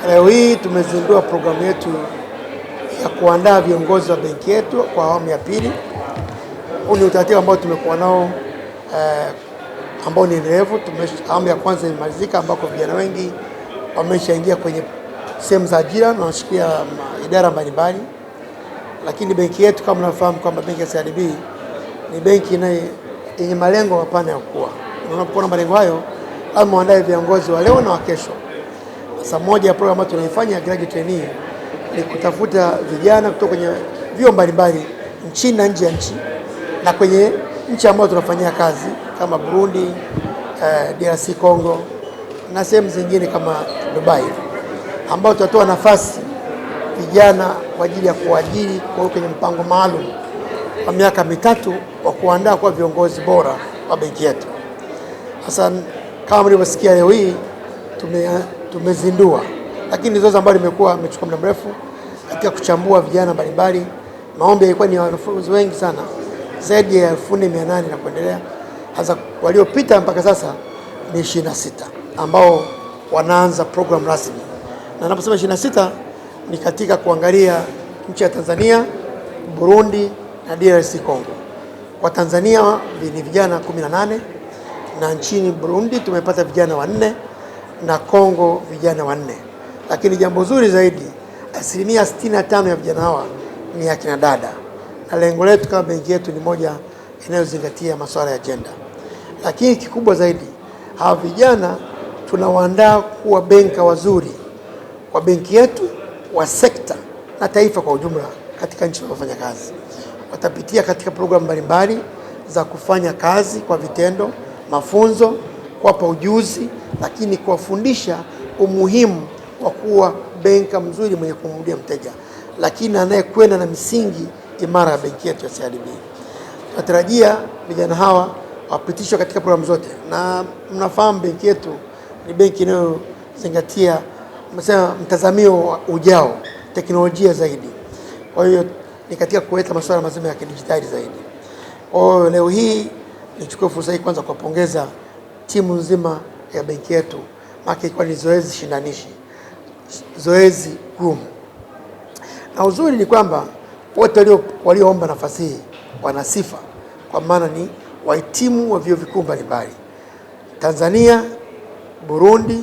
Leo hii tumezindua programu yetu ya kuandaa viongozi wa benki yetu kwa awamu ya pili. Huu ni utaratibu ambao tumekuwa nao ambao ni endelevu. Awamu ya kwanza imemalizika ambako vijana wengi wameshaingia kwenye sehemu za ajira na wanashikia idara mbalimbali. Lakini benki yetu kama mnafahamu kwamba benki ya CRDB ni benki yenye malengo mapana ya kukua. Unapokuwa malengo hayo, lazima uandae viongozi wa leo na wa kesho. Sasa moja ya programu ambayo tunaifanya graduate trainee ni kutafuta vijana kutoka kwenye vyuo mbalimbali nchini na nje ya nchi na kwenye nchi ambazo tunafanyia kazi kama Burundi, DRC Congo na sehemu zingine kama Dubai, ambao tutatoa nafasi vijana kwa ajili ya kuajiri kwa kwenye mpango maalum wa miaka mitatu wa kuandaa kwa viongozi bora wa benki yetu. Sasa kama mlivyosikia leo hii tumezindua, lakini zoezi ambalo limechukua muda mrefu katika kuchambua vijana mbalimbali. Maombi yalikuwa ni wanafunzi wengi sana, zaidi ya 1800 na kuendelea. Sasa waliopita mpaka sasa ni 26 ambao wanaanza program rasmi, na ninaposema 26 ni katika kuangalia nchi ya Tanzania, Burundi na DRC Congo. Kwa Tanzania ni vijana 18 na nchini Burundi tumepata vijana 4 na Kongo vijana 4. Lakini jambo zuri zaidi, 65% ya vijana hawa ni akina dada, na lengo letu kama benki yetu ni moja inayozingatia masuala ya gender. Lakini kikubwa zaidi, hawa vijana tunawaandaa kuwa benka wazuri kwa benki yetu, wa sekta na taifa kwa ujumla katika nchi wanayofanya kazi. Watapitia katika programu mbalimbali za kufanya kazi kwa vitendo, mafunzo, kuwapa ujuzi, lakini kuwafundisha umuhimu wa kuwa benka mzuri mwenye kumhudumia mteja, lakini anayekwenda na misingi imara ya benki yetu ya CRDB. Tunatarajia vijana hawa wapitishwe katika programu zote, na mnafahamu benki yetu ni benki inayozingatia mtazamio ujao, teknolojia zaidi. Kwa hiyo ni katika kuleta masuala mazima ya kidijitali zaidi. Kwa hiyo leo hii nichukue fursa hii kwanza kuwapongeza timu nzima ya benki yetu, maana ilikuwa ni zoezi shindanishi, zoezi gumu. Na uzuri ni kwamba wote walioomba nafasi hii wana sifa, kwa maana ni wahitimu wa vyuo vikuu mbalimbali Tanzania, Burundi,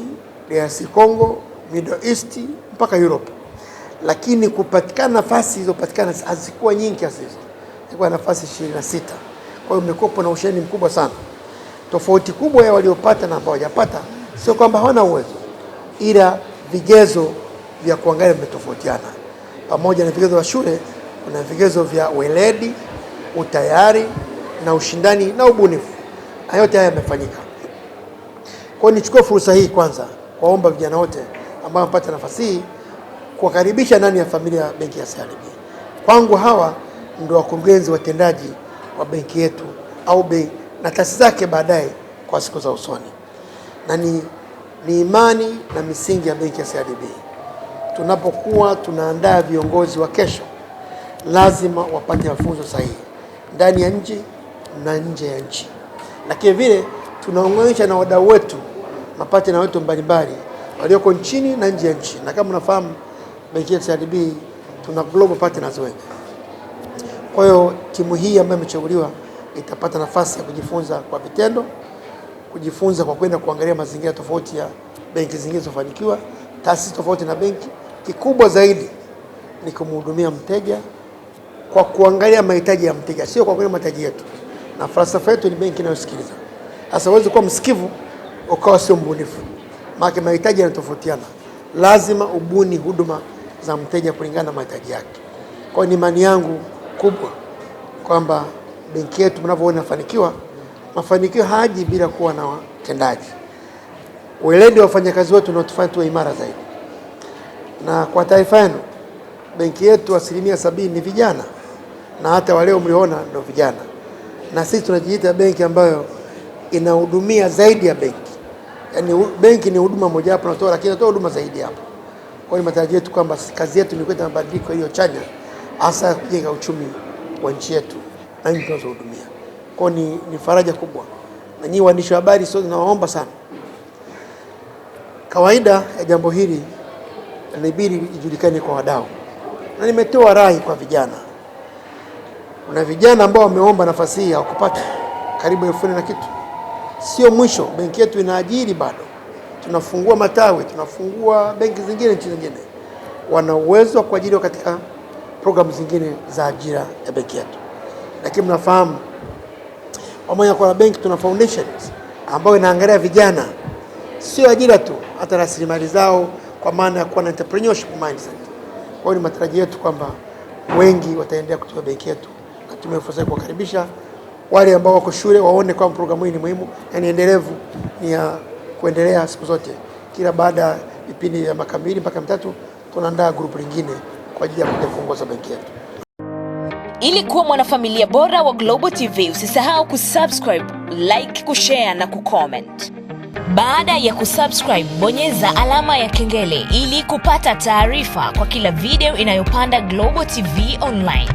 DRC Congo, Middle East mpaka Europe. Lakini kupatikana nafasi hizo hazikuwa nyingi kiasi hizo. Ilikuwa nafasi 26. Kwa hiyo umekuwa na ushindani mkubwa sana. Tofauti kubwa ya waliopata na ambao hawajapata sio kwamba hawana uwezo, ila vigezo vya kuangalia vimetofautiana. Pamoja na vigezo vya shule, kuna vigezo vya weledi, utayari na ushindani na ubunifu. Yote haya yamefanyika. Kwa hiyo nichukue fursa hii kwanza kuwaomba vijana wote ambao wamepata nafasi hii kuwakaribisha ndani ya familia ya benki ya CRDB. Kwangu hawa ndio wakurugenzi watendaji wa benki yetu au na taasisi zake baadaye kwa siku za usoni. Na ni imani na misingi ya benki ya CRDB. Tunapokuwa tunaandaa viongozi wa kesho, lazima wapate mafunzo sahihi ndani ya nchi na nje ya nchi. Lakini vile tunaunganisha na wadau wetu, mapatena wetu mbalimbali walioko nchini na nje ya nchi. Na kama unafahamu benki ya CRDB tuna global partners wengi. Kwa hiyo timu hii ambayo imechaguliwa itapata nafasi ya kujifunza kwa vitendo, kujifunza kwa kwenda kuangalia mazingira tofauti ya benki zingine zilizofanikiwa, taasisi tofauti na benki. Kikubwa zaidi ni kumhudumia mteja kwa kuangalia mahitaji ya mteja, sio kwa kuangalia mahitaji yetu. Na falsafa yetu ni benki inayosikiliza. Sasa huwezi kuwa msikivu ukawa sio mbunifu, maana mahitaji yanatofautiana. Lazima ubuni huduma za mteja kulingana na mahitaji yake. Kwa ni imani yangu kubwa kwamba benki yetu mnavyoona inafanikiwa, mafanikio haji bila kuwa na watendaji. Weledi wa wafanyakazi wetu unatufanya tuwe imara zaidi. Na kwa taarifa yenu, benki yetu 70% ni vijana, na hata waleo mliona ndio vijana. Na sisi tunajiita benki ambayo inahudumia zaidi ya benki. Yaani benki ni huduma moja hapo tunatoa, lakini tunatoa huduma zaidi hapo. Kwa hiyo matarajio yetu kwamba kazi yetu ni kuleta mabadiliko hiyo chanya, hasa kujenga uchumi wa nchi yetu na nchi tunazohudumia. Kwa hiyo ni faraja kubwa. Na nyinyi waandishi wa habari sote nawaomba sana. Kawaida ya jambo hili inabidi ijulikane kwa wadau, na nimetoa rai kwa vijana. Kuna vijana ambao wameomba nafasi hii hawakupata, karibu 1000 na kitu. Sio mwisho, benki yetu inaajiri bado, tunafungua matawi, tunafungua benki zingine nchi zingine, wana uwezo wa kuajiriwa katika programu zingine za ajira ya benki yetu. Lakini mnafahamu pamoja kwa benki tuna foundations ambayo inaangalia vijana, sio ajira tu, hata rasilimali zao, kwa maana ya kuwa na entrepreneurship mindset. Kwa hiyo ni matarajio yetu kwamba wengi wataendelea kutumia benki yetu, na tumia fursa hii kuwakaribisha wale ambao wako shule waone kwamba programu hii ni muhimu na ni endelevu, ni ya kuendelea siku zote. Kila baada ya vipindi vya miaka 2 mpaka 3 tunaandaa group lingine kwa ajili ya kuongoza benki yetu. Ili kuwa mwanafamilia bora wa Global TV, usisahau kusubscribe, like, kushare na kucomment. Baada ya kusubscribe, bonyeza alama ya kengele ili kupata taarifa kwa kila video inayopanda Global TV Online.